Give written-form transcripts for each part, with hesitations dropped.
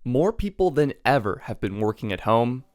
More people than ever have been working at home.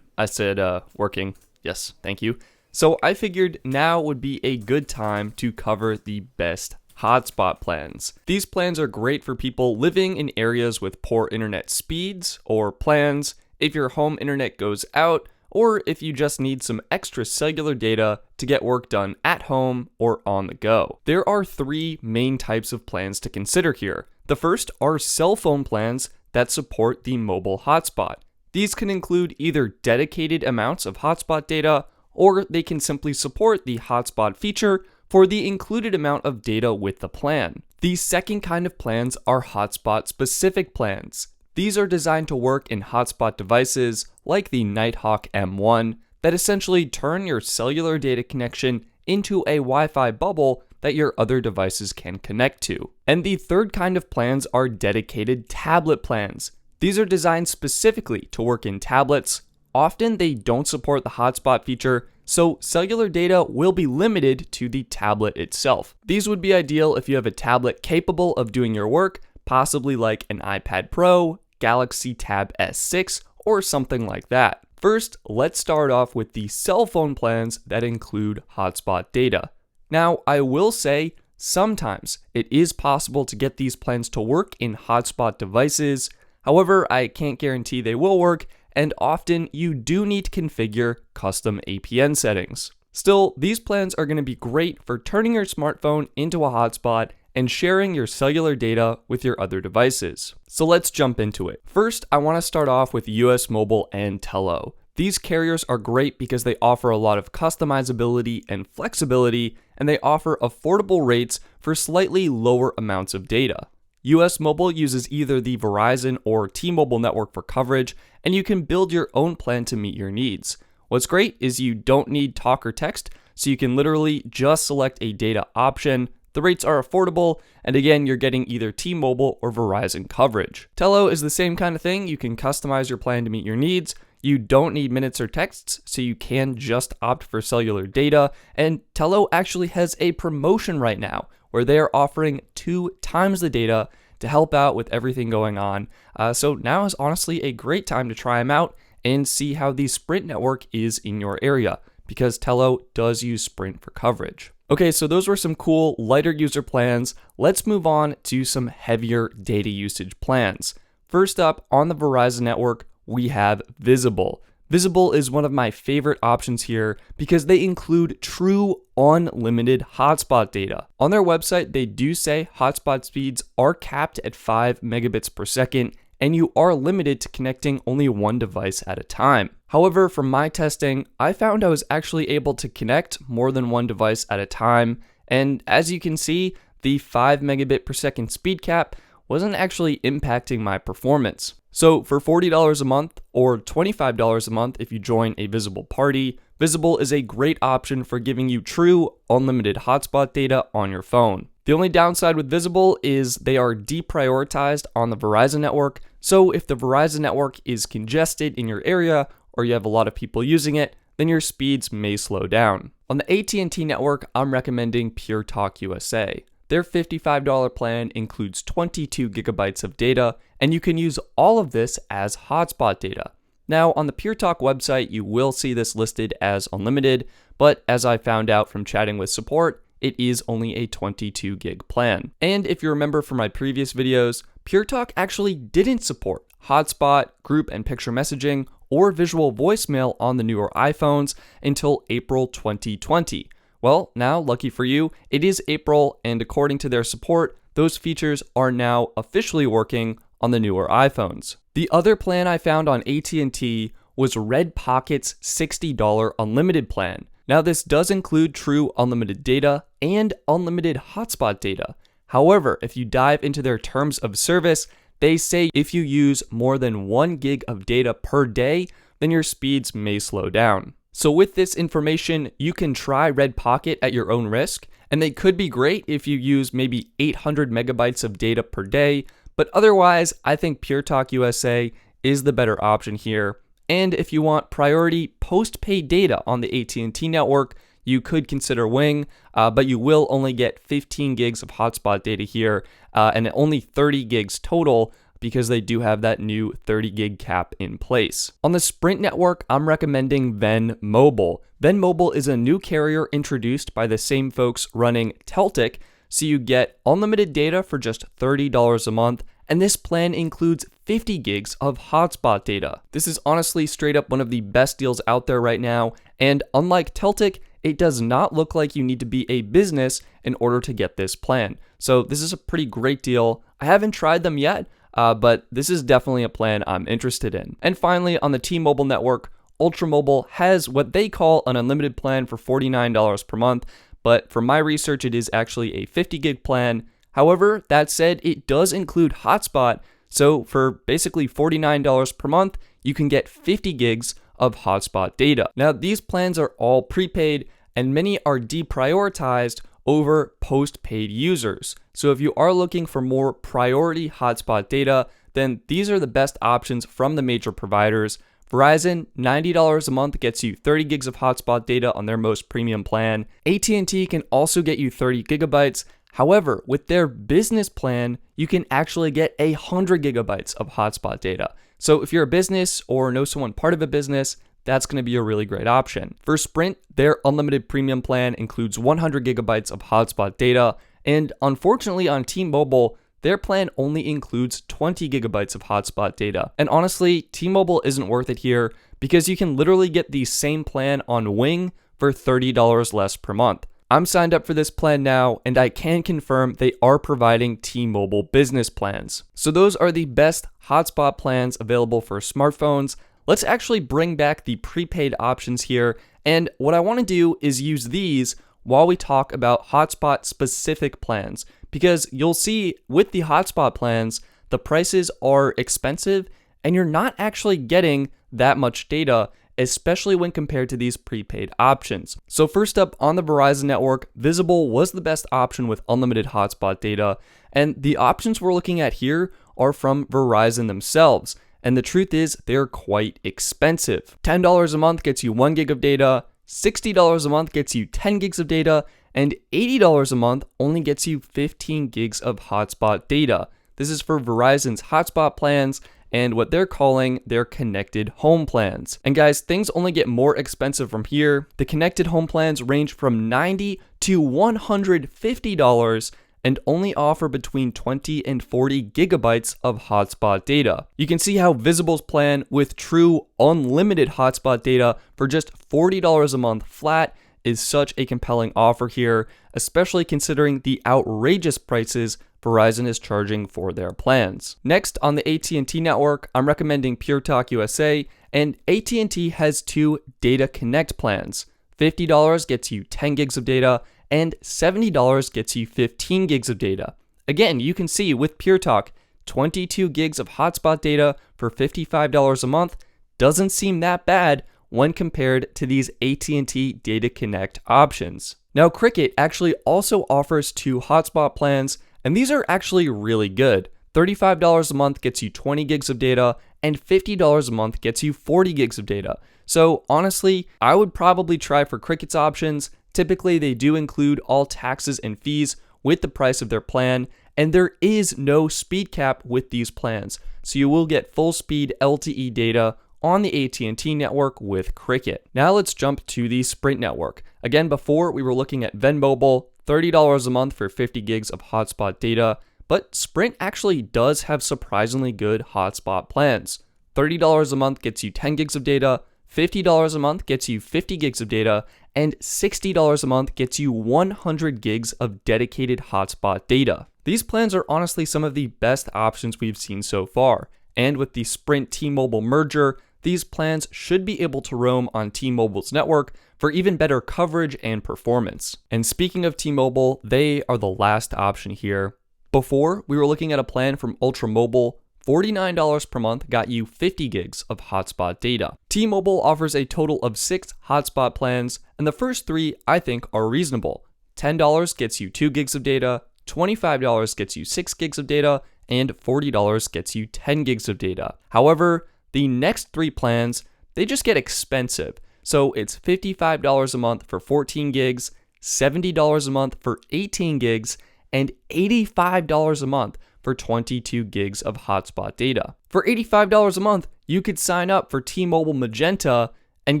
I said working. Yes, thank you. So I figured now would be a good time to cover the best hotspot plans. These plans are great for people living in areas with poor internet speeds, or plans if your home internet goes out, or if you just need some extra cellular data to get work done at home or on the go. There are three main types of plans to consider here. The first are cell phone plans that support the mobile hotspot. These can include either dedicated amounts of hotspot data, or they can simply support the hotspot feature for the included amount of data with the plan. The second kind of plans are hotspot-specific plans. These are designed to work in hotspot devices like the Nighthawk M1 that essentially turn your cellular data connection into a Wi-Fi bubble that your other devices can connect to. And the third kind of plans are dedicated tablet plans. These are designed specifically to work in tablets. Often they don't support the hotspot feature, so cellular data will be limited to the tablet itself. These would be ideal if you have a tablet capable of doing your work, possibly like an iPad Pro, Galaxy Tab S6, or something like that. First, let's start off with the cell phone plans that include hotspot data. Now, I will say, sometimes it is possible to get these plans to work in hotspot devices. However, I can't guarantee they will work, and often you do need to configure custom APN settings. Still, these plans are going to be great for turning your smartphone into a hotspot and sharing your cellular data with your other devices. So let's jump into it. First, I want to start off with US Mobile and Tello. These carriers are great because they offer a lot of customizability and flexibility, and they offer affordable rates for slightly lower amounts of data. US Mobile uses either the Verizon or T-Mobile network for coverage, and you can build your own plan to meet your needs. What's great is you don't need talk or text, so you can literally just select a data option. The rates are affordable, and again, you're getting either T-Mobile or Verizon coverage. Tello is the same kind of thing. You can customize your plan to meet your needs. You don't need minutes or texts, so you can just opt for cellular data. And Tello actually has a promotion right now where they are offering 2 times the data to help out with everything going on. So now is honestly a great time to try them out and see how the Sprint network is in your area, because Tello does use Sprint for coverage. Okay, so those were some cool, lighter user plans. Let's move on to some heavier data usage plans. First up, on the Verizon network, we have Visible. Visible is one of my favorite options here because they include true unlimited hotspot data. On their website, they do say hotspot speeds are capped at 5 megabits per second, and you are limited to connecting only one device at a time. However, from my testing, I found I was actually able to connect more than one device at a time, and as you can see, the 5 megabit per second speed cap wasn't actually impacting my performance. So for $40 a month or $25 a month if you join a Visible party, Visible is a great option for giving you true unlimited hotspot data on your phone. The only downside with Visible is they are deprioritized on the Verizon network, so if the Verizon network is congested in your area or you have a lot of people using it, then your speeds may slow down. On the AT&T network, I'm recommending Pure Talk USA. Their $55 plan includes 22 gigabytes of data, and you can use all of this as hotspot data. Now, on the Pure Talk website, you will see this listed as unlimited, but as I found out from chatting with support, it is only a 22 gig plan. And if you remember from my previous videos, Pure Talk actually didn't support hotspot, group and picture messaging, or visual voicemail on the newer iPhones until April 2020. Well, now, lucky for you, it is April, and according to their support, those features are now officially working on the newer iPhones. The other plan I found on AT&T was Red Pocket's $60 unlimited plan. Now, this does include true unlimited data and unlimited hotspot data. However, if you dive into their terms of service, they say if you use more than 1 gig of data per day, then your speeds may slow down. So with this information, you can try Red Pocket at your own risk, and they could be great if you use maybe 800 megabytes of data per day, but otherwise, I think Pure Talk USA is the better option here. And if you want priority postpaid data on the AT&T network, you could consider Wing, but you will only get 15 gigs of hotspot data here, and only 30 gigs total, because they do have that new 30 gig cap in place. On the Sprint network, I'm recommending Ven Mobile. Ven Mobile is a new carrier introduced by the same folks running Teltic, so you get unlimited data for just $30 a month, and this plan includes 50 gigs of hotspot data. This is honestly straight up one of the best deals out there right now, and unlike Teltic, it does not look like you need to be a business in order to get this plan. So this is a pretty great deal. I haven't tried them yet, but this is definitely a plan I'm interested in. And finally, on the T-Mobile network, Ultra Mobile has what they call an unlimited plan for $49 per month, but from my research, it is actually a 50 gig plan. However, that said, it does include hotspot, so for basically $49 per month, you can get 50 gigs of hotspot data. Now, these plans are all prepaid, and many are deprioritized over postpaid users. So if you are looking for more priority hotspot data, then these are the best options from the major providers. Verizon, $90 a month gets you 30 gigs of hotspot data on their most premium plan. AT&T can also get you 30 gigabytes. However, with their business plan, you can actually get 100 gigabytes of hotspot data. So if you're a business or know someone part of a business, that's going to be a really great option. For Sprint, their unlimited premium plan includes 100 gigabytes of hotspot data, and unfortunately on T-Mobile, their plan only includes 20 gigabytes of hotspot data. And honestly, T-Mobile isn't worth it here because you can literally get the same plan on Wing for $30 less per month. I'm signed up for this plan now, and I can confirm they are providing T-Mobile business plans. So those are the best hotspot plans available for smartphones. Let's actually bring back the prepaid options here, and what I want to do is use these while we talk about hotspot specific plans, because you'll see with the hotspot plans, the prices are expensive and you're not actually getting that much data, especially when compared to these prepaid options. So first up, on the Verizon network, Visible was the best option with unlimited hotspot data, and the options we're looking at here are from Verizon themselves, and the truth is they're quite expensive. $10 a month gets you 1 gig of data, $60 a month gets you 10 gigs of data, and $80 a month only gets you 15 gigs of hotspot data. This is for Verizon's hotspot plans and what they're calling their connected home plans. And guys, things only get more expensive from here. The connected home plans range from $90 to $150 and only offer between 20 and 40 gigabytes of hotspot data. You can see how Visible's plan with true unlimited hotspot data for just $40 a month flat is such a compelling offer here, especially considering the outrageous prices Verizon is charging for their plans. Next, on the AT&T network, I'm recommending Pure Talk USA, and AT&T has two Data Connect plans. $50 gets you 10 gigs of data, and $70 gets you 15 gigs of data. Again, you can see with Pure Talk, 22 gigs of hotspot data for $55 a month doesn't seem that bad when compared to these AT&T Data Connect options. Now, Cricket actually also offers two hotspot plans, and these are actually really good. $35 a month gets you 20 gigs of data, and $50 a month gets you 40 gigs of data. So honestly, I would probably try for Cricket's options. Typically, they do include all taxes and fees with the price of their plan, and there is no speed cap with these plans. So you will get full speed LTE data on the AT&T network with Cricket. Now let's jump to the Sprint network. Again, before we were looking at Ven Mobile, $30 a month for 50 gigs of hotspot data, but Sprint actually does have surprisingly good hotspot plans. $30 a month gets you 10 gigs of data, $50 a month gets you 50 gigs of data, and $60 a month gets you 100 gigs of dedicated hotspot data. These plans are honestly some of the best options we've seen so far, and with the Sprint T-Mobile merger, these plans should be able to roam on T-Mobile's network for even better coverage and performance. And speaking of T-Mobile, they are the last option here. Before, we were looking at a plan from Ultra Mobile. $49 per month got you 50 gigs of hotspot data. T-Mobile offers a total of 6 hotspot plans, and the first 3 I think are reasonable. $10 gets you 2 gigs of data, $25 gets you 6 gigs of data, and $40 gets you 10 gigs of data. However, the next 3 plans, they just get expensive. So it's $55 a month for 14 gigs, $70 a month for 18 gigs, and $85 a month for 22 gigs of hotspot data. For $85 a month, you could sign up for T-Mobile Magenta and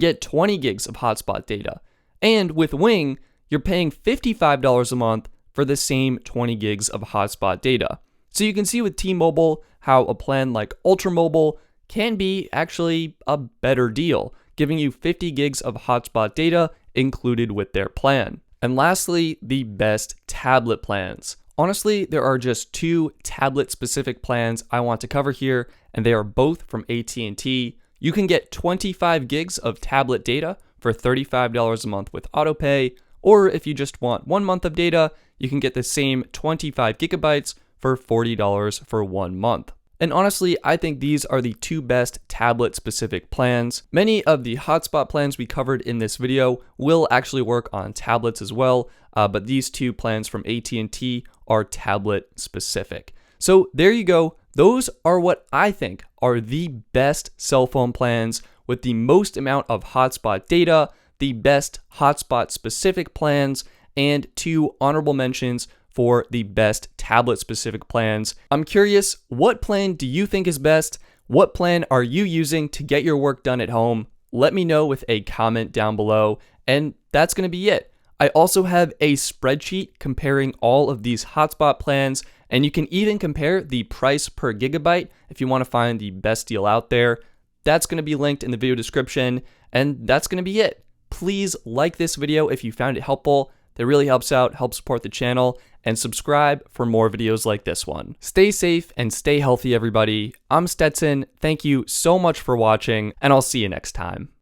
get 20 gigs of hotspot data. And with Wing, you're paying $55 a month for the same 20 gigs of hotspot data. So you can see with T-Mobile how a plan like Ultra Mobile can be actually a better deal, giving you 50 gigs of hotspot data included with their plan. And lastly, the best tablet plans. Honestly, there are just two tablet-specific plans I want to cover here, and they are both from AT&T. You can get 25 gigs of tablet data for $35 a month with autopay, or if you just want 1 month of data, you can get the same 25 gigabytes for $40 for 1 month. And honestly, I think these are the two best tablet-specific plans. Many of the hotspot plans we covered in this video will actually work on tablets as well, but these two plans from AT&T are tablet-specific. So there you go. Those are what I think are the best cell phone plans with the most amount of hotspot data, the best hotspot-specific plans, and 2 honorable mentions for the best tablet-specific plans. I'm curious, what plan do you think is best? What plan are you using to get your work done at home? Let me know with a comment down below, and that's going to be it. I also have a spreadsheet comparing all of these hotspot plans, and you can even compare the price per gigabyte if you want to find the best deal out there. That's going to be linked in the video description, and that's going to be it. Please like this video if you found it helpful. That really helps out, helps support the channel, and subscribe for more videos like this one. Stay safe and stay healthy, everybody. I'm Stetson. Thank you so much for watching, and I'll see you next time.